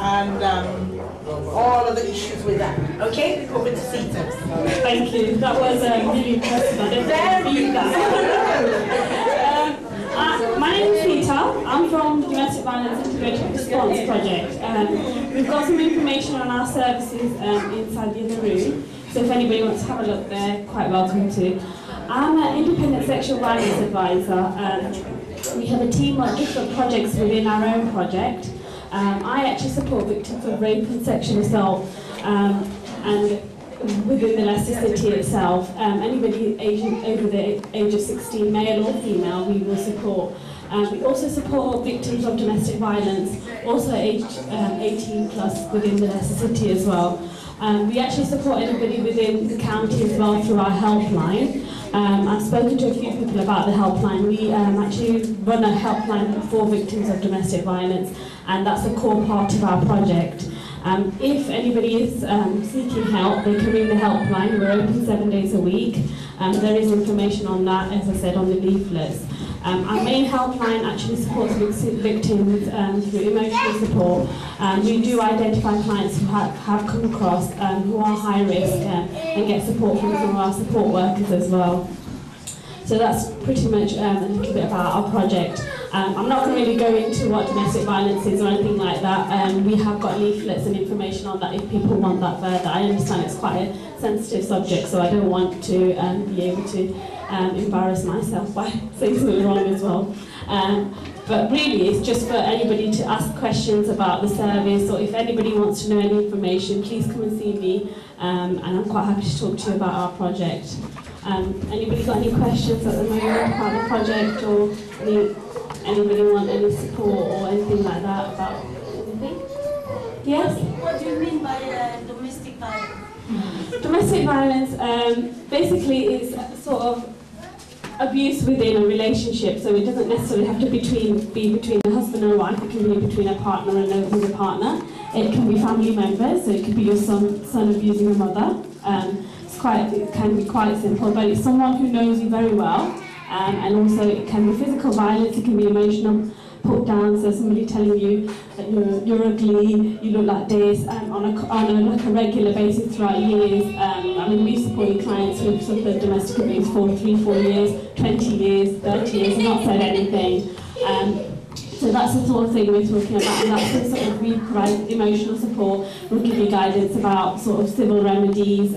and all of the issues with that. Okay, over to Sita. Thank you. That was really impressive. I didn't see that. My name is Sita. I'm from the Domestic Violence Integrated Response Project. We've got some information on our services inside the other room, so if anybody wants to have a look there, quite welcome to. I'm an independent sexual violence advisor. We have a team of different projects within our own project. I actually support victims of rape and sexual assault, and within the Leicester City itself, anybody over the age of 16, male or female, we will support. We also support victims of domestic violence, also aged 18 plus within the Leicester City as well. We actually support anybody within the county as well through our helpline. I've spoken to a few people about the helpline. We actually run a helpline for victims of domestic violence, and that's a core part of our project. If anybody is seeking help, they can ring the helpline. We're open 7 days a week. There is information on that, as I said, on the leaflets. Our main helpline actually supports victims through emotional support. We do identify clients who have come across who are high risk and get support from some of our support workers as well. So that's pretty much a little bit about our project. I'm not going to really go into what domestic violence is or anything like that. We have got leaflets and information on that if people want that further. I understand it's quite a sensitive subject, so I don't want to be able to embarrass myself by saying something wrong as well. But really, it's just for anybody to ask questions about the service, or if anybody wants to know any information, please come and see me, and I'm quite happy to talk to you about our project. Anybody got any questions at the moment about the project, or anybody want any support or anything like that about anything? Yes? What do you mean by domestic violence? Domestic violence basically is sort of abuse within a relationship, so it doesn't necessarily have to be between a husband and a wife. It can be between a partner and another partner. It can be family members, so it could be your son abusing your mother. It can be quite simple, but it's someone who knows you very well, and also it can be physical violence, it can be emotional put down, so somebody telling you that you're ugly, you look like this, on a regular basis throughout years. I mean, we support clients who've suffered domestic abuse for 3, 4 years, 20 years, 30 years, and not said anything. So that's the sort of thing we're talking about, and that's the sort of, we provide emotional support, we'll give you guidance about sort of civil remedies,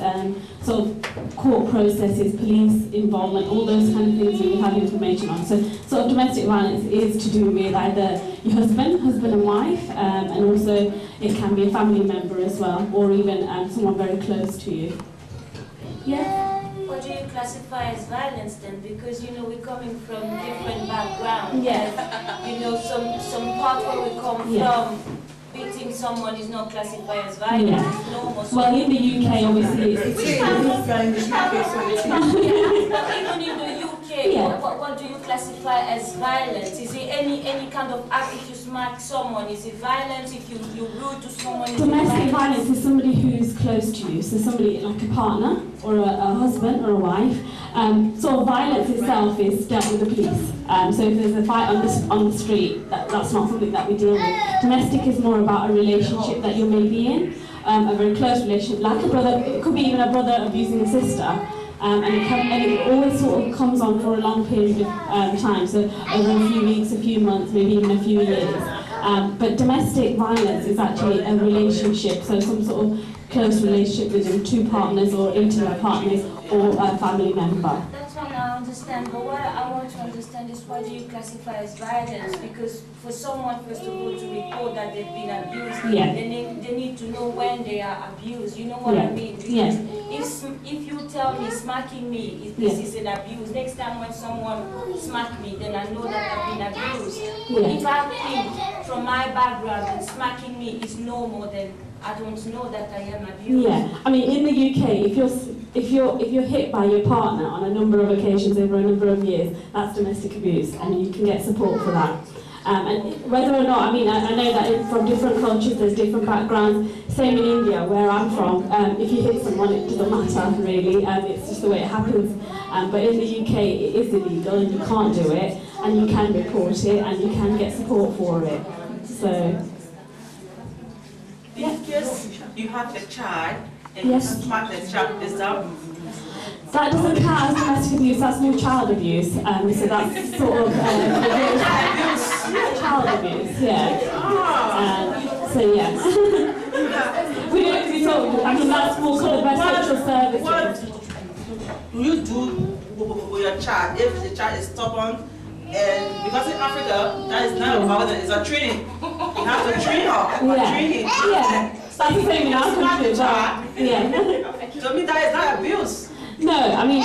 sort of court processes, police involvement, all those kind of things we have information on. So sort of domestic violence is to do with either your husband and wife, and also it can be a family member as well, or even someone very close to you. Yeah? What do you classify as violence then? Because we're coming from different backgrounds. Yeah. Some part where we come from, beating someone is not classified as violence. Yeah. It's normal. Well, in the UK, obviously, But even in the UK, what do you classify as violence? Is it any kind of act if you smack someone? Is it violence if you're rude to someone? Domestic violence is somebody who's close to you, so somebody like a partner or a husband or a wife. So violence itself is dealt with the police. So if there's a fight on the street, that's not something that we deal with. Domestic is more about a relationship that you may be in, a very close relationship, like a brother. It could be even a brother abusing a sister. And it always sort of comes on for a long period of time, so over a few weeks, a few months, maybe even a few years. But domestic violence is actually a relationship, so some sort of close relationship within two partners or intimate partners or a family member. That's one I understand, but what I want to understand is why do you classify as violence? Because for someone, first of all, to report that they've been abused, they need to know when they are abused. You know what I mean? Because if you tell me smacking me, this is an abuse, next time when someone smack me, then I know that I've been abused. If I think from my background that smacking me is normal, then I don't know that I am abused. Yeah, I mean, in the UK, if you're hit by your partner on a number of occasions over a number of years, that's domestic abuse, and you can get support for that. And whether or not, I mean, I know that from different cultures, there's different backgrounds. Same in India, where I'm from. If you hit someone, it doesn't matter really. It's just the way it happens. But in the UK, it is illegal, and you can't do it, and you can report it, and you can get support for it. So. you have a child and Yes. you smack the child, is that? That doesn't count as domestic abuse, that's more child abuse. So that's sort of child abuse, yeah. So yeah. I mean, that's more covered by social services. What do you do with your child if the child is stubborn? And because in Africa, that is not about that, it's a training. You have to train her, train him. Yeah, that's the same in our country. Yeah. To me, that is not abuse. No, I mean,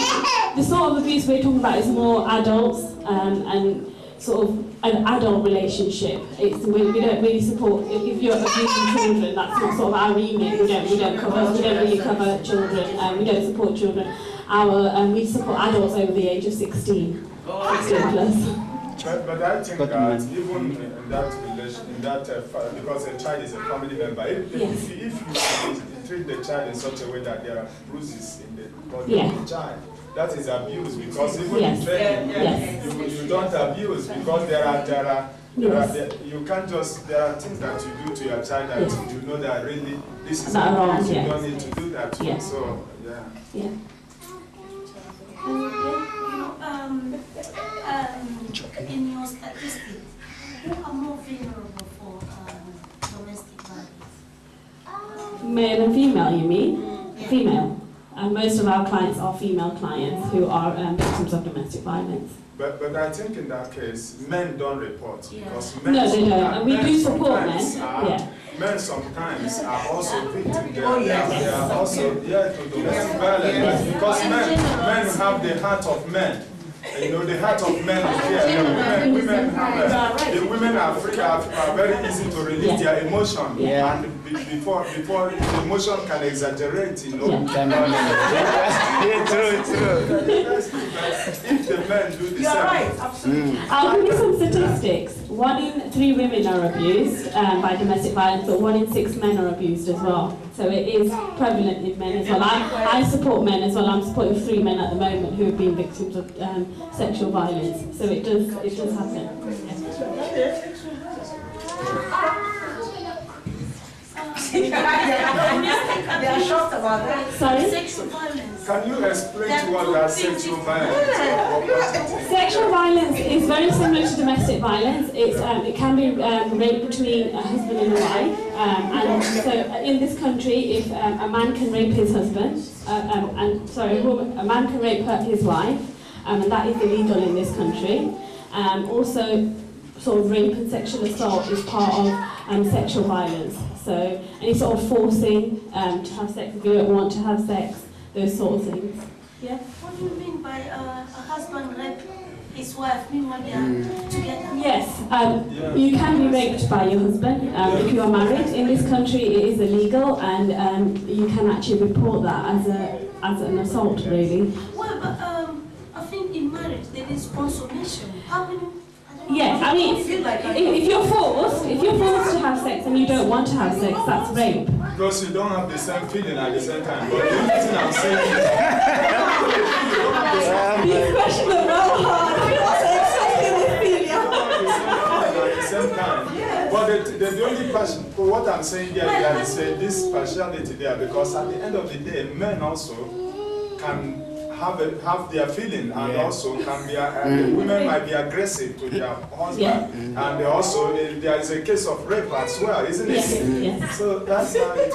the sort of abuse we're talking about is more adults and sort of an adult relationship. We don't really support, if you're abusing children, that's not sort of our remit. We don't really cover children, we don't support children. We support adults over the age of 16. 16 plus. But I think that even in that relation, because a child is a family member, if you treat the child in such a way that there are bruises in the body of the child, that is abuse, because even in training, you don't abuse, because there are you can't just, there are things that you do to your child that you know that really this is abuse, you don't need to do that to him. So yeah. In your statistics, who are more vulnerable for domestic violence? Male and female, you mean? Female. Most of our clients are female clients who are victims of domestic violence. But I think in that case, men don't report because men. No, they don't. And we do support men. Men sometimes are also victims. They are also to domestic violence because men have the heart of men. You know, the heart of men is there. Women have the women are very easy to release their emotion. And before the emotion can exaggerate, you know. If the men do the same. You're right, absolutely. I'll give you some statistics. 1 in 3 women are abused by domestic violence, but 1 in 6 men are abused as well. So it is prevalent in men as well. I support men as well. I'm supporting 3 men at the moment who have been victims of sexual violence. So it does happen. They are shocked about that. Sorry? Sexual violence. Can you explain to us that sexual violence? Sexual violence is very similar to domestic violence. It can be rape between a husband and a wife. And so in this country, if a man can rape his husband, a man can rape his wife, and that is illegal in this country. Also, sort of rape and sexual assault is part of sexual violence. So any sort of forcing to have sex if you don't want to have sex, those sort of things. Yeah. What do you mean by a husband rape his wife, meanwhile they are together? Yes, you can be raped by your husband if you are married. In this country it is illegal, and you can actually report that as an assault, really. Well, but I think in marriage there is consummation. How many? Yes, I mean, if you're forced to have sex and you don't want to have sex, that's rape. Because you don't have the same feeling at the same time. But the only thing I'm saying is... You question the real hard. At the same time. But the only passion, for what I'm saying here, there is this partiality there, because at the end of the day, men also can have their feeling, and also can be women might be aggressive to their husband, and they also there is a case of rape as well, isn't it? Yes. So that's how it is.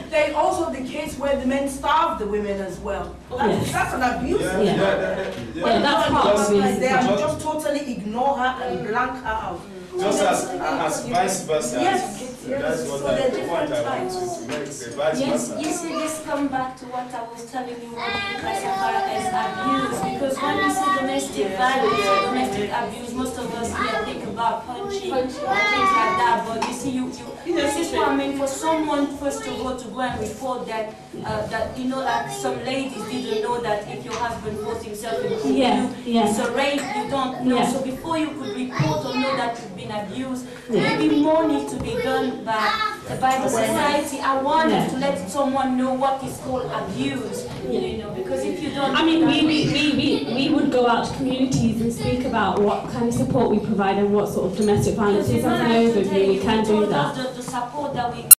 There's also the case where the men starve the women as well. That's an abuse. That's part of abuse. They are just totally ignore her and blank her out. Just as vice versa. Yes. That's what I want to make the vice versa. You see, this come back to what I was telling you what we classify as abuse. Because when we see domestic violence or domestic abuse, most of us here think about punching and things like that. But you see, this is what I mean, for someone first of all to go and report that, that you know, like some ladies didn't know that if your husband forced himself into you, it's a rape, you don't know. So before you could report or know that you've been abused, maybe more needs to be done by the society. I wanted to let someone know what is called abuse. You know, because if you don't... I mean, we would go out to communities and speak about what kind of support we provide and what sort of domestic violence is as an overview. We can do that. The support that we